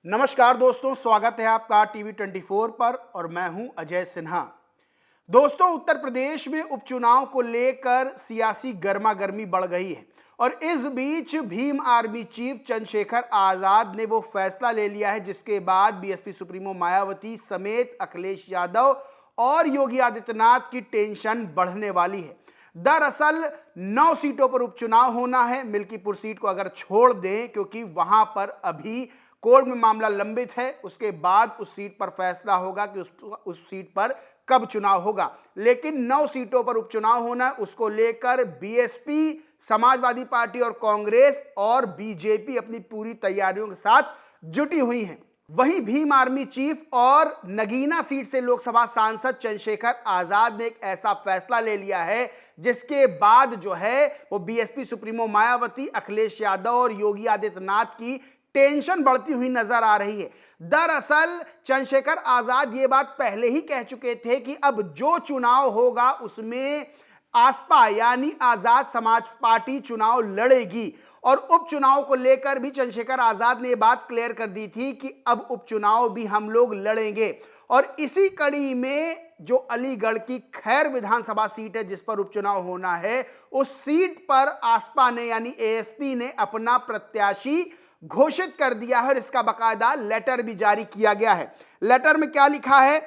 नमस्कार दोस्तों, स्वागत है आपका टीवी 24 पर और मैं हूं अजय सिन्हा। दोस्तों, उत्तर प्रदेश में उपचुनाव को लेकर सियासी गर्मागर्मी बढ़ गई है और इस बीच भीम आर्मी चीफ चंद्रशेखर आजाद ने वो फैसला ले लिया है जिसके बाद बीएसपी सुप्रीमो मायावती समेत अखिलेश यादव और योगी आदित्यनाथ की टेंशन बढ़ने वाली है। दरअसल 9 सीटों पर उपचुनाव होना है। मिल्कीपुर सीट को अगर छोड़ दें, क्योंकि वहां पर अभी कोर्ट में मामला लंबित है, उसके बाद उस सीट पर फैसला होगा कि उस सीट पर कब चुनाव होगा। लेकिन 9 सीटों पर उपचुनाव होना है, उसको लेकर बीएसपी, समाजवादी पार्टी और कांग्रेस और बीजेपी अपनी पूरी तैयारियों के साथ जुटी हुई हैं। वहीं भीम आर्मी चीफ और नगीना सीट से लोकसभा सांसद चंद्रशेखर आजाद ने एक ऐसा फैसला ले लिया है जिसके बाद जो है वो बीएसपी सुप्रीमो मायावती, अखिलेश यादव और योगी आदित्यनाथ की टेंशन बढ़ती हुई नजर आ रही है। दरअसल चंद्रशेखर आजाद ये बात पहले ही कह चुके थे कि अब जो चुनाव होगा उसमें आसपा यानी आजाद समाज पार्टी चुनाव लड़ेगी और उपचुनाव को लेकर भी चंद्रशेखर आजाद ने ये बात क्लियर कर दी थी कि अब उपचुनाव भी हम लोग लड़ेंगे। और इसी कड़ी में जो अलीगढ़ की खैर विधानसभा सीट है जिस पर उपचुनाव होना है, उस सीट पर आसपा ने यानी एएसपी ने अपना प्रत्याशी घोषित कर दिया है और इसका बकायदा लेटर भी जारी किया गया है। लेटर में क्या लिखा है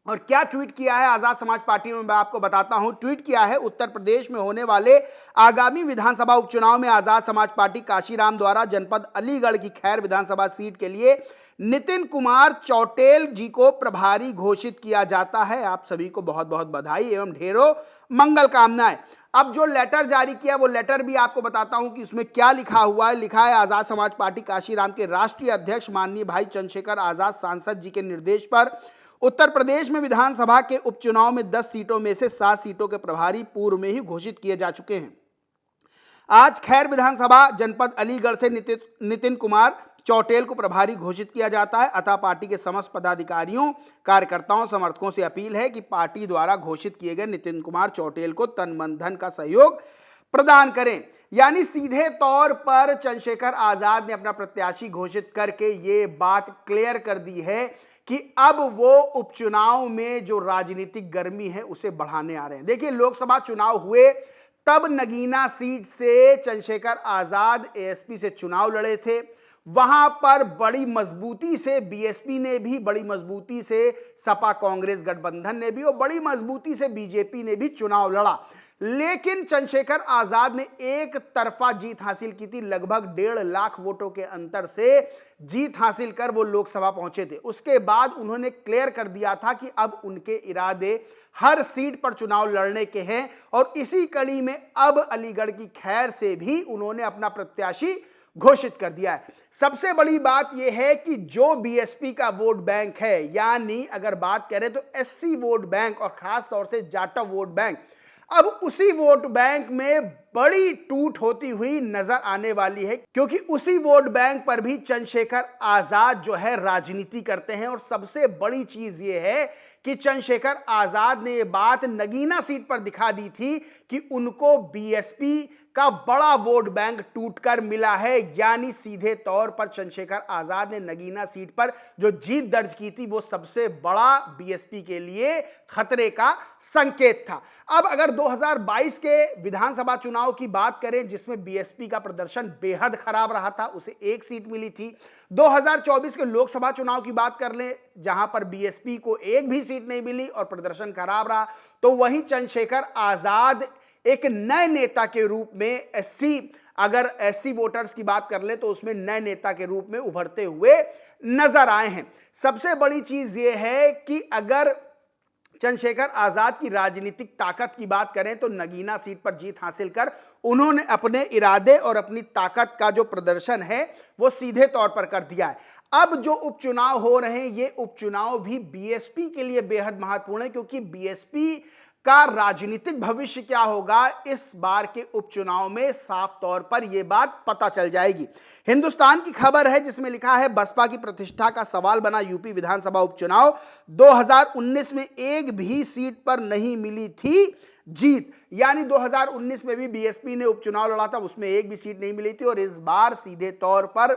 और क्या ट्वीट किया है आजाद समाज पार्टी में, मैं आपको बताता हूं। ट्वीट किया है, उत्तर प्रदेश में होने वाले आगामी विधानसभा उपचुनाव में आजाद समाज पार्टी काशीराम द्वारा जनपद अलीगढ़ की खैर विधानसभा सीट के लिए नितिन कुमार चौटेल जी को प्रभारी घोषित किया जाता है। आप सभी को बहुत बहुत बधाई एवं ढेरों मंगल कामनाएं। अब जो लेटर जारी किया वो लेटर भी आपको बताता हूं कि उसमें क्या लिखा हुआ है। लिखा है, आजाद समाज पार्टी काशीराम के राष्ट्रीय अध्यक्ष माननीय भाई चंद्रशेखर आजाद सांसद जी के निर्देश पर उत्तर प्रदेश में विधानसभा के उपचुनाव में 10 सीटों में से 7 सीटों के प्रभारी पूर्व में ही घोषित किए जा चुके हैं। आज खैर विधानसभा जनपद अलीगढ़ से नितिन कुमार चौटेल को प्रभारी घोषित किया जाता है। अतः पार्टी के समस्त पदाधिकारियों, कार्यकर्ताओं, समर्थकों से अपील है कि पार्टी द्वारा घोषित किए गए नितिन कुमार चौटेल को तन मन धन का सहयोग प्रदान करें। यानी सीधे तौर पर चंद्रशेखर आजाद ने अपना प्रत्याशी घोषित करके ये बात क्लियर कर दी है कि अब वो उपचुनाव में जो राजनीतिक गर्मी है उसे बढ़ाने आ रहे हैं। देखिए, लोकसभा चुनाव हुए तब नगीना सीट से चंद्रशेखर आजाद एएसपी से चुनाव लड़े थे। वहां पर बड़ी मजबूती से बीएसपी ने भी, बड़ी मजबूती से सपा कांग्रेस गठबंधन ने भी और बड़ी मजबूती से बीजेपी ने भी चुनाव लड़ा। लेकिन चंद्रशेखर आजाद ने एक तरफा जीत हासिल की थी। लगभग 1.5 लाख वोटों के अंतर से जीत हासिल कर वो लोकसभा पहुंचे थे। उसके बाद उन्होंने क्लियर कर दिया था कि अब उनके इरादे हर सीट पर चुनाव लड़ने के हैं और इसी कड़ी में अब अलीगढ़ की खैर से भी उन्होंने अपना प्रत्याशी घोषित कर दिया है। सबसे बड़ी बात यह है कि जो बीएसपी का वोट बैंक है, यानी अगर बात करें तो एससी वोट बैंक और खास तौर से जाटव वोट बैंक, अब उसी वोट बैंक में बड़ी टूट होती हुई नजर आने वाली है, क्योंकि उसी वोट बैंक पर भी चंद्रशेखर आजाद जो है राजनीति करते हैं। और सबसे बड़ी चीज यह है कि चंद्रशेखर आजाद ने यह बात नगीना सीट पर दिखा दी थी कि उनको बीएसपी का बड़ा वोट बैंक टूटकर मिला है। यानी सीधे तौर पर चंद्रशेखर आजाद ने नगीना सीट पर जो जीत दर्ज की थी वो सबसे बड़ा बीएसपी के लिए खतरे का संकेत था। अब अगर 2022 के विधानसभा चुनाव की बात करें जिसमें बीएसपी का प्रदर्शन बेहद खराब रहा था, उसे 1 सीट मिली थी। 2024 के लोकसभा चुनाव की बात कर लें जहां पर बीएसपी को एक भी सीट नहीं मिली और प्रदर्शन खराब रहा, तो वहीं चंद्रशेखर आजाद एक नए नेता के रूप में अगर एससी वोटर्स की बात कर ले तो उसमें नए नेता के रूप में उभरते हुए नजर आए हैं। सबसे बड़ी चीज यह है कि अगर चंद्रशेखर आजाद की राजनीतिक ताकत की बात करें तो नगीना सीट पर जीत हासिल कर उन्होंने अपने इरादे और अपनी ताकत का जो प्रदर्शन है वो सीधे तौर पर कर दिया है। अब जो उपचुनाव हो रहे हैं ये उपचुनाव भी बीएसपी के लिए बेहद महत्वपूर्ण है, क्योंकि बीएसपी का राजनीतिक भविष्य क्या होगा इस बार के उपचुनाव में साफ तौर पर यह बात पता चल जाएगी। हिंदुस्तान की खबर है जिसमें लिखा है, बसपा की प्रतिष्ठा का सवाल बना यूपी विधानसभा उपचुनाव। 2019 में एक भी सीट पर नहीं मिली थी जीत। यानी 2019 में भी बीएसपी ने उपचुनाव लड़ा था, उसमें एक भी सीट नहीं मिली थी और इस बार सीधे तौर पर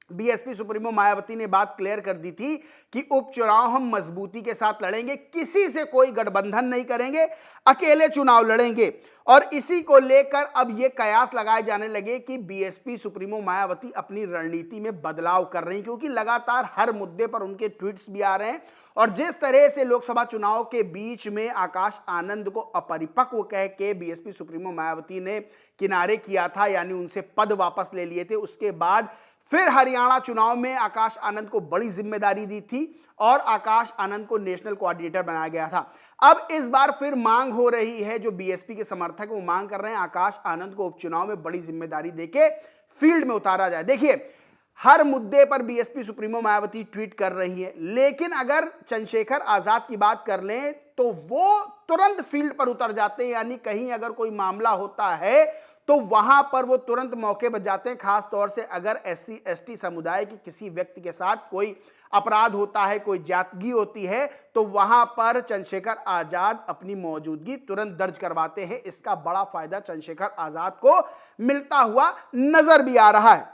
बीएसपी सुप्रीमो मायावती ने बात क्लियर कर दी थी कि उपचुनाव हम मजबूती के साथ लड़ेंगे, किसी से कोई गठबंधन नहीं करेंगे, अकेले चुनाव लड़ेंगे। और इसी को लेकर अब ये कयास लगाए जाने लगे कि बीएसपी सुप्रीमो मायावती अपनी रणनीति में बदलाव कर रही हैं, क्योंकि लगातार हर मुद्दे पर उनके ट्वीट्स भी आ रहे हैं। और जिस तरह से लोकसभा चुनाव के बीच में आकाश आनंद को अपरिपक्व कह के बीएसपी सुप्रीमो मायावती ने किनारे किया था, यानी उनसे पद वापस ले लिए थे, उसके बाद फिर हरियाणा चुनाव में आकाश आनंद को बड़ी जिम्मेदारी दी थी और आकाश आनंद को नेशनल कोऑर्डिनेटर बनाया गया था। अब इस बार फिर मांग हो रही है, जो बीएसपी के समर्थक वो मांग कर रहे हैं आकाश आनंद को उपचुनाव में बड़ी जिम्मेदारी देके फील्ड में उतारा जाए। देखिए, हर मुद्दे पर बीएसपी सुप्रीमो मायावती ट्वीट कर रही है, लेकिन अगर चंद्रशेखर आजाद की बात कर लें तो वो तुरंत फील्ड पर उतर जाते हैं, यानी कहीं अगर कोई मामला होता है तो वहां पर वो तुरंत मौके पर जाते हैं। खास तौर से अगर एससी एसटी समुदाय की किसी व्यक्ति के साथ कोई अपराध होता है, कोई जातगी होती है, तो वहां पर चंद्रशेखर आजाद अपनी मौजूदगी तुरंत दर्ज करवाते हैं। इसका बड़ा फायदा चंद्रशेखर आजाद को मिलता हुआ नजर भी आ रहा है।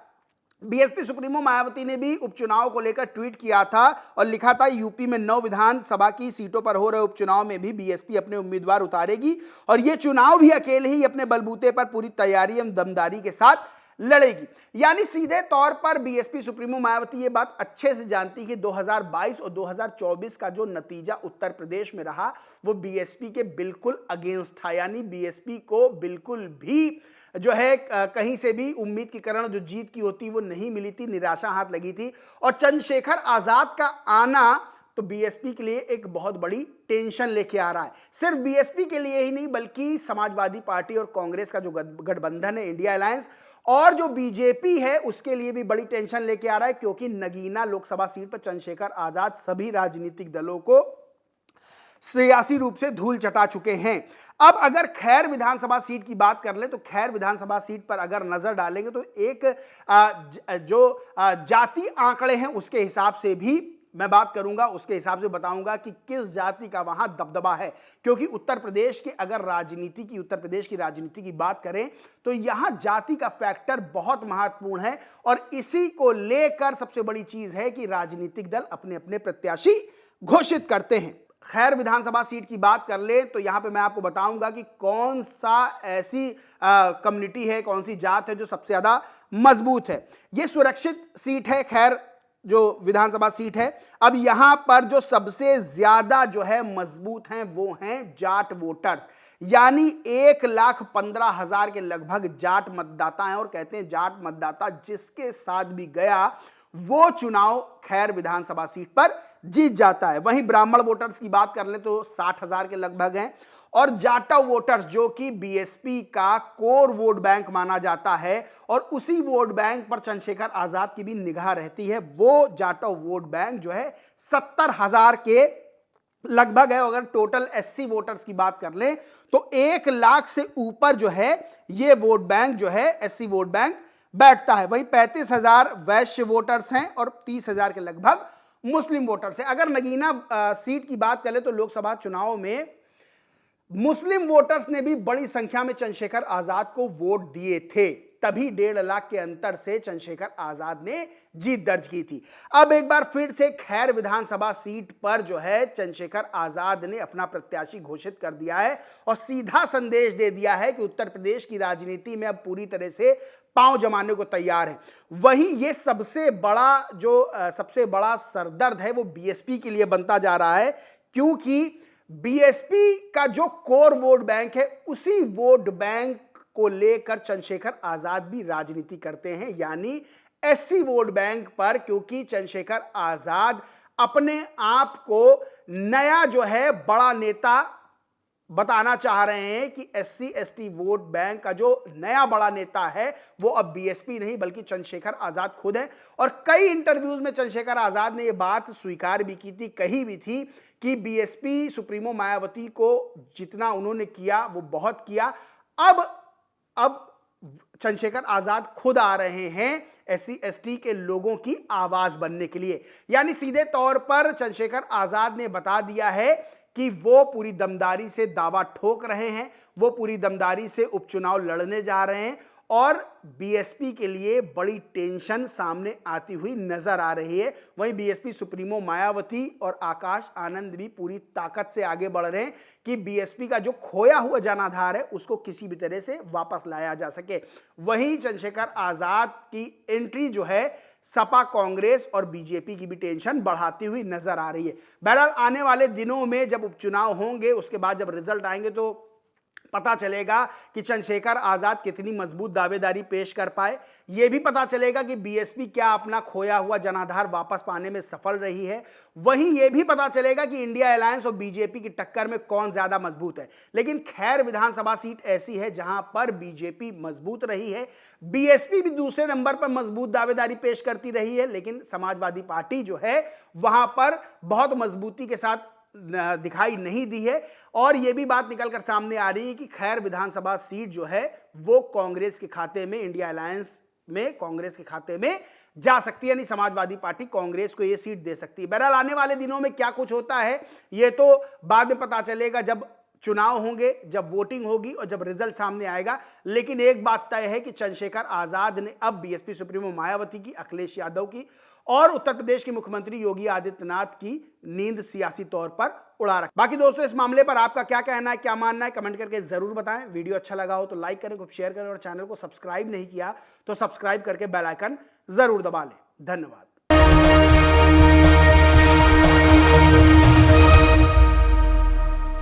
बीएसपी सुप्रीमो मायावती ने भी उपचुनाव को लेकर ट्वीट किया था और लिखा था, यूपी में 9 विधानसभा की सीटों पर हो रहे उपचुनाव में भी बीएसपी अपने उम्मीदवार उतारेगी और यह चुनाव भी अकेले ही अपने बलबूते पर पूरी तैयारी एवं दमदारी के साथ लड़ेगी। यानी सीधे तौर पर बीएसपी सुप्रीमो मायावती ये बात अच्छे से जानती कि 2022 और 2024 का जो नतीजा उत्तर प्रदेश में रहा वो बीएसपी के बिल्कुल अगेंस्ट था, यानी बीएसपी को बिल्कुल भी जो है कहीं से भी उम्मीद की कारण जो जीत की होती वो नहीं मिली थी, निराशा हाथ लगी थी। और चंद्रशेखर आजाद का आना तो बीएसपी के लिए एक बहुत बड़ी टेंशन लेके आ रहा है। सिर्फ बीएसपी के लिए ही नहीं बल्कि समाजवादी पार्टी और कांग्रेस का जो गठबंधन है इंडिया अलायंस और जो बीजेपी है उसके लिए भी बड़ी टेंशन लेके आ रहा है, क्योंकि नगीना लोकसभा सीट पर चंद्रशेखर आजाद सभी राजनीतिक दलों को सियासी रूप से धूल चटा चुके हैं। अब अगर खैर विधानसभा सीट की बात कर ले तो खैर विधानसभा सीट पर अगर नजर डालेंगे तो एक जो जाति आंकड़े हैं उसके हिसाब से भी मैं बात करूंगा, उसके हिसाब से बताऊंगा कि किस जाति का वहां दबदबा है। क्योंकि उत्तर प्रदेश की अगर उत्तर प्रदेश की राजनीति की बात करें तो यहां जाति का फैक्टर बहुत महत्वपूर्ण है और इसी को लेकर सबसे बड़ी चीज है कि राजनीतिक दल अपने अपने प्रत्याशी घोषित करते हैं। खैर विधानसभा सीट की बात कर ले तो यहां पे मैं आपको बताऊंगा कि कौन सा ऐसी कम्युनिटी है, कौन सी जात है जो सबसे ज्यादा मजबूत है। ये सुरक्षित सीट है खैर जो विधानसभा सीट है। अब यहां पर जो सबसे ज्यादा जो है मजबूत हैं वो हैं जाट वोटर्स, यानी 1,15,000 के लगभग जाट मतदाता हैं और कहते हैं जाट मतदाता जिसके साथ भी गया वो चुनाव खैर विधानसभा सीट पर जीत जाता है। वहीं ब्राह्मण वोटर्स की बात कर ले तो 60,000 के लगभग हैं और जाटव वोटर्स जो कि बीएसपी का कोर वोट बैंक माना जाता है और उसी वोट बैंक पर चंद्रशेखर आजाद की भी निगाह रहती है, वो जाटव वोट बैंक जो है 70,000 के लगभग है। अगर टोटल एससी वोटर्स की बात कर ले तो 1 लाख से ऊपर जो है ये वोट बैंक जो है एससी वोट बैंक बैठता है। वहीं 35,000 वैश्य वोटर्स हैं और 30,000 के लगभग मुस्लिम वोटर्स हैं। अगर नगीना सीट की बात करें तो लोकसभा चुनाव में मुस्लिम वोटर्स ने भी बड़ी संख्या में चंद्रशेखर आजाद को वोट दिए थे, तभी 1.5 लाख के अंतर से चंद्रशेखर आजाद ने जीत दर्ज की थी। अब एक बार फिर से खैर विधानसभा सीट पर जो है चंद्रशेखर आजाद ने अपना प्रत्याशी घोषित कर दिया है और सीधा संदेश दे दिया है कि उत्तर प्रदेश की राजनीति में अब पूरी तरह से पांव जमाने को तैयार है। वहीं ये सबसे बड़ा सरदर्द है वो बीएसपी के लिए बनता जा रहा है, क्योंकि बीएसपी का जो कोर वोट बैंक है उसी वोट बैंक को लेकर चंद्रशेखर आजाद भी राजनीति करते हैं, यानी एससी वोट बैंक पर, क्योंकि चंद्रशेखर आजाद अपने आप को नया जो है बड़ा नेता बताना चाह रहे हैं कि एससी एसटी वोट बैंक का जो नया बड़ा नेता है वो अब बीएसपी नहीं बल्कि चंद्रशेखर आजाद खुद है। और कई इंटरव्यूज में चंद्रशेखर आजाद ने यह बात स्वीकार भी की थी, कही भी थी कि बीएसपी सुप्रीमो मायावती को जितना उन्होंने किया वो बहुत किया, अब चंद्रशेखर आजाद खुद आ रहे हैं एससी एसटी के लोगों की आवाज बनने के लिए। यानी सीधे तौर पर चंद्रशेखर आजाद ने बता दिया है कि वो पूरी दमदारी से दावा ठोक रहे हैं, वो पूरी दमदारी से उपचुनाव लड़ने जा रहे हैं और बीएसपी के लिए बड़ी टेंशन सामने आती हुई नजर आ रही है। वहीं बीएसपी सुप्रीमो मायावती और आकाश आनंद भी पूरी ताकत से आगे बढ़ रहे हैं कि बीएसपी का जो खोया हुआ जनाधार है उसको किसी भी तरह से वापस लाया जा सके। वहीं चंद्रशेखर आजाद की एंट्री जो है सपा, कांग्रेस और बीजेपी की भी टेंशन बढ़ाती हुई नजर आ रही है। बहरहाल आने वाले दिनों में जब उपचुनाव होंगे, उसके बाद जब रिजल्ट आएंगे तो पता चलेगा कि चंद्रशेखर आजाद कितनी मजबूत दावेदारी पेश कर पाए। यह भी पता चलेगा कि बीएसपी क्या अपना खोया हुआ जनाधार वापस पाने में सफल रही है। वहीं यह भी पता चलेगा कि इंडिया अलायंस और बीजेपी की टक्कर में कौन ज्यादा मजबूत है। लेकिन खैर विधानसभा सीट ऐसी है जहां पर बीजेपी मजबूत रही है, बीएसपी भी दूसरे नंबर पर मजबूत दावेदारी पेश करती रही है, लेकिन समाजवादी पार्टी जो है वहां पर बहुत मजबूती के साथ दिखाई नहीं दी है। और यह भी बात निकलकर सामने आ रही है कि खैर विधानसभा सीट जो है वो कांग्रेस के खाते में, इंडिया अलायंस में कांग्रेस के खाते में जा सकती है, यानी समाजवादी पार्टी कांग्रेस को यह सीट दे सकती है। बहरहाल आने वाले दिनों में क्या कुछ होता है यह तो बाद में पता चलेगा, जब चुनाव होंगे, जब वोटिंग होगी और जब रिजल्ट सामने आएगा। लेकिन एक बात तय है कि चंद्रशेखर आजाद ने अब बीएसपी सुप्रीमो मायावती की, अखिलेश यादव की और उत्तर प्रदेश के मुख्यमंत्री योगी आदित्यनाथ की नींद सियासी तौर पर उड़ा रखा। बाकी दोस्तों इस मामले पर आपका क्या कहना है, क्या मानना है, कमेंट करके जरूर बताएं। वीडियो अच्छा लगा हो तो लाइक करें, खूब शेयर करें और चैनल को सब्सक्राइब नहीं किया तो सब्सक्राइब करके बेल आइकन जरूर दबा लें। धन्यवाद।